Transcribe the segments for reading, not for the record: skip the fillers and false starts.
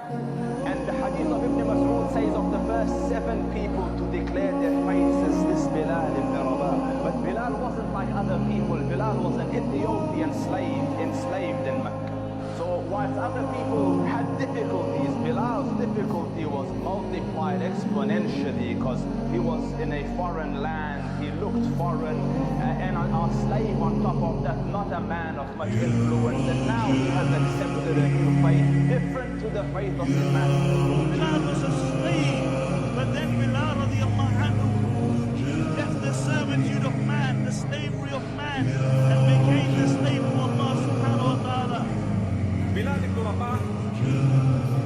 And the hadith of Ibn Mas'ud says of the first 7 people to declare their faith is this Bilal Ibn Rabah. But Bilal wasn't like other people. Bilal was an Ethiopian slave, enslaved in Mecca. So whilst other people had difficulties, Bilal's difficulty was multiplied exponentially because he was in a foreign land, he looked foreign, and a slave on top of that, not a man of much influence. And now he has accepted a new faith, different to the faith of his master. Bilal was a slave, but then Bilal radiallahu anhu left the servitude of man, the slavery of man, and became the slave of Allah subhanahu wa ta'ala. Bilal Ibn Rabah,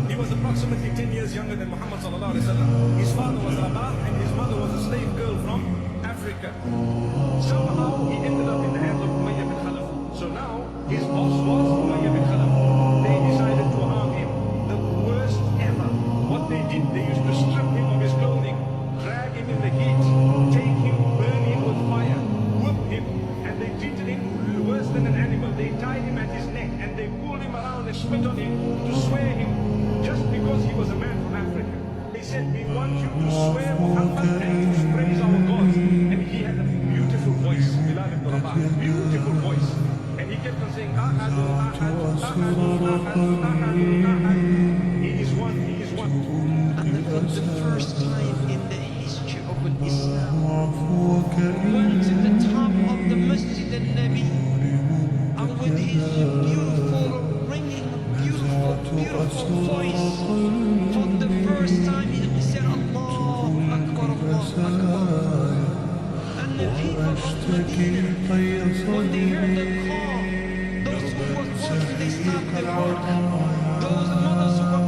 he was approximately 10 years younger than Muhammad sallallahu alaihi wasallam. His father was Rabah and his mother was a slave girl from Africa. Somehow he ended up in the hands of Umayyah bin Khalaf. So now his boss was Umayyah bin Khalaf. They decided to harm him. The worst ever. What they did, they used to strip him of his clothing, drag him in the heat, take him, burn him with fire, whip him, and they treated him worse than an animal. They tied him at his neck and they pulled him around and spit on him to swear him just because he was a man from Africa. They said, we want you to swear Muhammad and to praise our gods. And he had a beautiful voice, Bilal Ibn Rabah, beautiful voice. And he kept on saying, Ahadu, Ahadu, Ahadu, Ahadu, Ahadu, Ahadu. He is one, he is one. And for the first time in the history of Islam, went to the top of the Masjid al-Nabi, and with his beautiful, ringing, beautiful voice, for the first time he said, Allahu Akbar, Allahu Akbar. And the people of Medina, when they heard the call, those who were working, they stopped their work. Those mothers who were